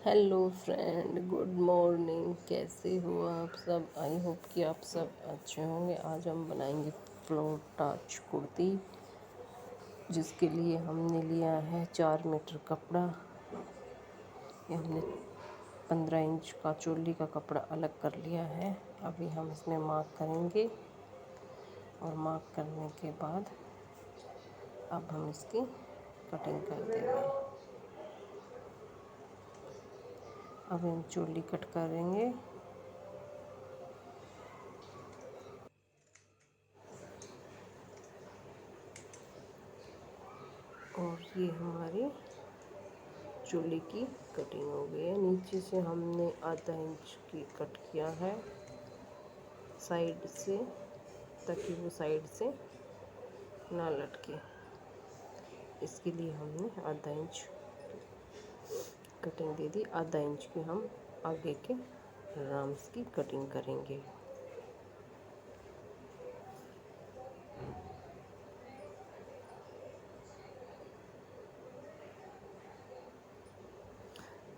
Hello friend, good morning. कैसे हो आप सब? आई होप कि आप सब अच्छे होंगे। आज हम बनाएंगे फ्लोर टाच कुर्ती, जिसके लिए हमने लिया है 4 मीटर कपड़ा। ये हमने 15 इंच का चोली का कपड़ा अलग कर लिया है। अभी हम इसमें मार्क करेंगे और मार्क करने के बाद अब हम इसकी कटिंग कर देंगे। अब हम चोली कट करेंगे। और ये हमारी चोली की कटिंग हो गई है। नीचे से हमने आधा इंच की कट किया है साइड से, ताकि वो साइड से ना लटके। इसके लिए हमने आधा इंच कटिंग दे दी। आधा इंच की हम आगे के राम्स की कटिंग करेंगे।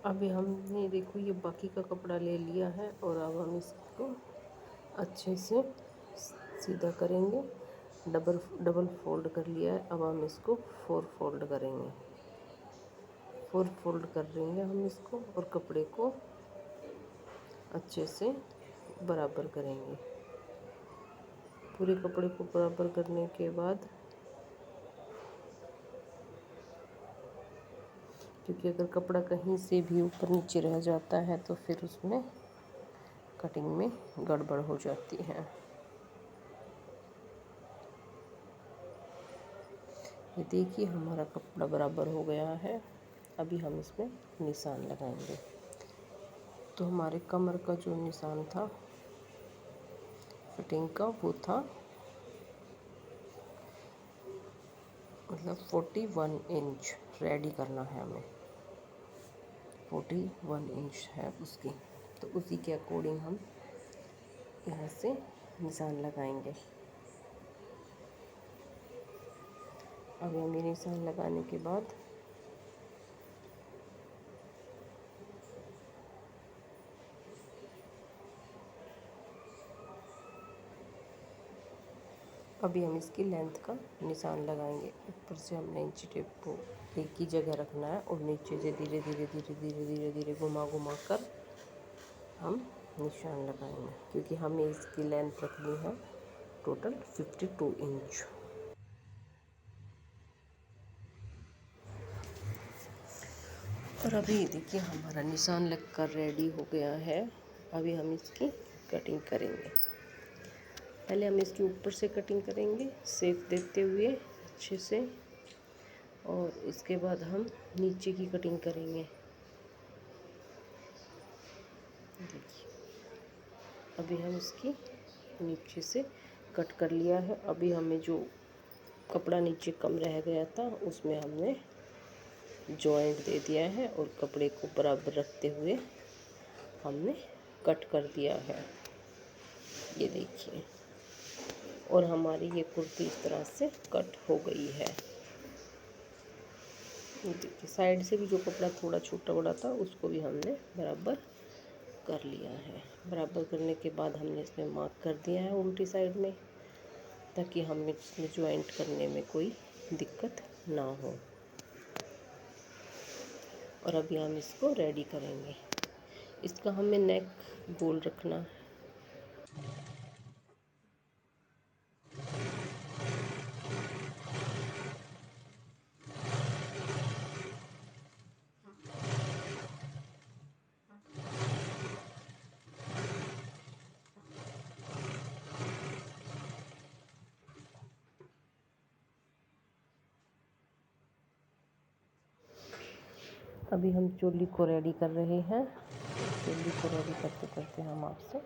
अभी हमने देखो ये बाकी का कपड़ा ले लिया है और अब हम इसको अच्छे से सीधा करेंगे। डबल फोल्ड कर लिया है। अब हम इसको 4 फोल्ड करेंगे। 4 फोल्ड कर लेंगे हम इसको और कपड़े को अच्छे से बराबर करेंगे। पूरे कपड़े को बराबर करने के बाद, क्योंकि अगर कपड़ा कहीं से भी ऊपर नीचे रह जाता है तो फिर उसमें कटिंग में गड़बड़ हो जाती है। ये देखिए हमारा कपड़ा बराबर हो गया है। अभी हम इसमें निशान लगाएंगे। तो हमारे कमर का जो निशान था फिटिंग का, वो था मतलब 41 इंच रेडी करना है हमें। 41 इंच है उसकी, तो उसी के अकॉर्डिंग हम यहाँ से निशान लगाएंगे। अब हम ये निशान लगाने के बाद अभी हम इसकी लेंथ का निशान लगाएंगे। ऊपर से हमने इंची टेप को एक ही जगह रखना है और नीचे से धीरे धीरे धीरे धीरे धीरे धीरे घुमा घुमा कर हम निशान लगाएंगे, क्योंकि हमें इसकी लेंथ रखनी है टोटल 52 इंच। और अभी देखिए हमारा निशान लगकर रेडी हो गया है। अभी हम इसकी कटिंग करेंगे। पहले हम इसके ऊपर से कटिंग करेंगे शेप देते हुए अच्छे से, और इसके बाद हम नीचे की कटिंग करेंगे। देखिए अभी हम इसकी नीचे से कट कर लिया है। अभी हमें जो कपड़ा नीचे कम रह गया था उसमें हमने जॉइंट दे दिया है और कपड़े को बराबर रखते हुए हमने कट कर दिया है। ये देखिए, और हमारी ये कुर्ती इस तरह से कट हो गई है। देखिए साइड से भी जो कपड़ा थोड़ा छोटा बड़ा था उसको भी हमने बराबर कर लिया है। बराबर करने के बाद हमने इसमें मार्क कर दिया है उल्टी साइड में, ताकि हमें इसमें ज्वाइंट करने में कोई दिक्कत ना हो। और अभी हम इसको रेडी करेंगे। इसका हमें नेक गोल रखना है। अभी हम चोली को रेडी कर रहे हैं। चोली को रेडी करते करते हम आपसे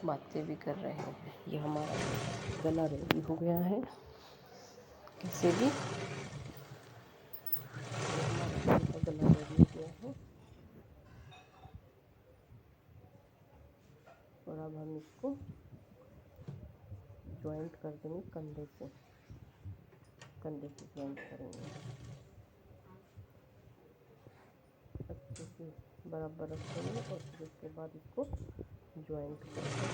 बातें भी कर रहे हैं। ये हमारा गला रेडी हो गया है। कैसे भी हमारा गला रेडी हो गया है। और अब हम इसको ज्वाइंट कर देंगे कंधे से। कंधे से ज्वाइंट करेंगे अच्छे से बराबर रखेंगे और फिर उसके बाद इसको ज्वाइंट करेंगे।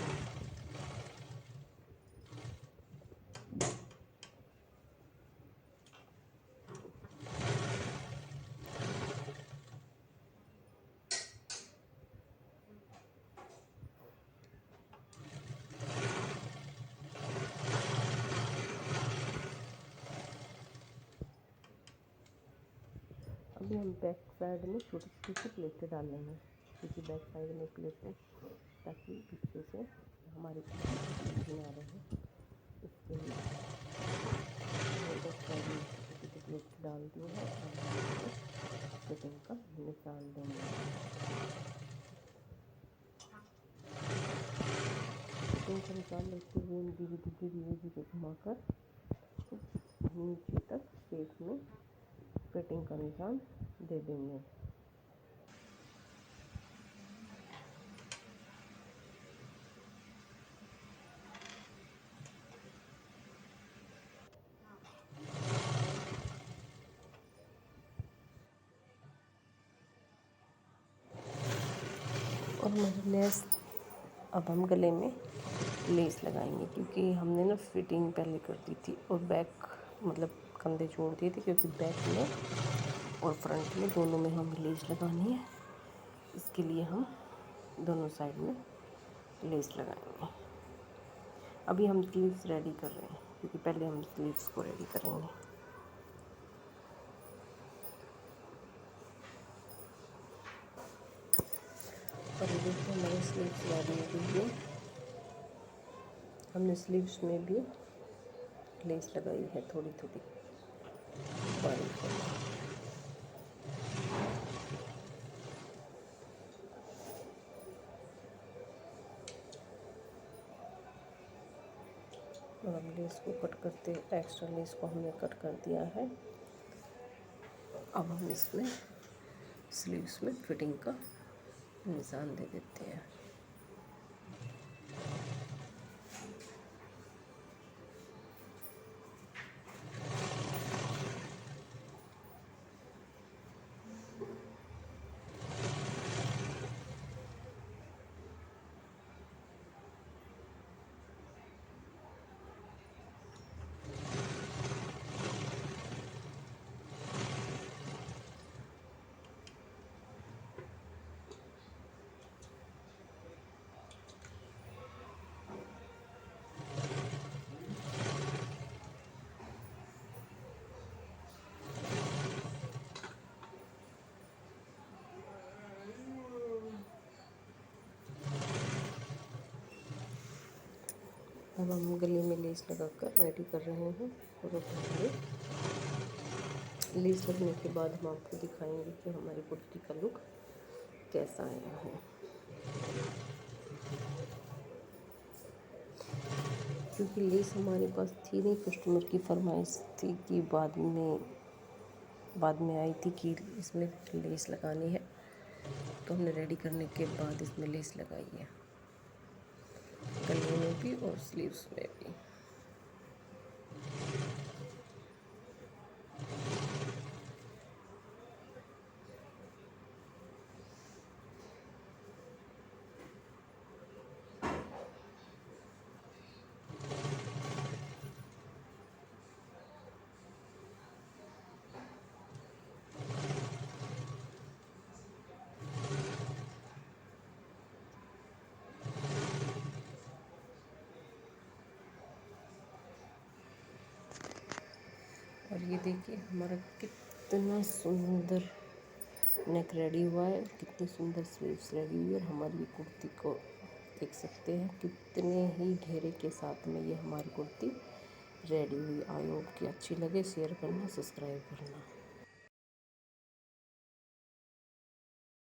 अभी हम बैक साइड में छोटी छोटी प्लेटें डालेंगे, क्योंकि बैक साइड में प्लेटें, ताकि पीछे से हमारी नहीं आ रहे, इसके लिए बैक साइड में छोटी छोटी प्लेट डाल दी है और फिटिंग का निशान देंगे। फिटिंग का निशान लेते हुए धीरे धीरे धीरे धीरे घुमाकर नीचे तक शेप में फिटिंग का निशान दे देंगे। और हमारी लेस, अब हम गले में लेस लगाएंगे, क्योंकि हमने ना फिटिंग पहले कर दी थी और बैक मतलब कंधे छोड़ दिए थे, क्योंकि बैक में और फ्रंट में दोनों में हमें लेस लगानी है। इसके लिए हम दोनों साइड में लेस लगाएंगे। अभी हम स्लीव्स रेडी कर रहे हैं, क्योंकि पहले हम स्लीव्स को रेडी करेंगे। और ये देखिए हमारी स्लीव्स रेडी हो गई है। हमने स्लीव्स में भी लेस लगाई है थोड़ी थोड़ी बारीक वाली। और हम लेस को कट करते, एक्स्ट्रा लेस को हमने कट कर दिया है। अब हम इसमें स्लीव्स में फिटिंग का निशान दे देते हैं। अब हम गले में लेस लगाकर रेडी कर रहे हैं। और लेस लगने के बाद हम आपको दिखाएंगे कि हमारी कुर्ती का लुक कैसा आया है। क्योंकि लेस हमारे पास थी नहीं, कस्टमर की फरमाइश थी कि बाद में आई थी कि इसमें लेस लगानी है, तो हमने रेडी करने के बाद इसमें लेस लगाई है, गले में भी और स्लीव्स में भी। और ये देखिए हमारा कितना सुंदर नेक रेडी हुआ है, कितनी सुंदर स्लीव्स रेडी हुई है। और हमारी ये कुर्ती को देख सकते हैं कितने ही घेरे के साथ में ये हमारी कुर्ती रेडी हुई। आई होप कि अच्छी लगे, शेयर करना, सब्सक्राइब करना।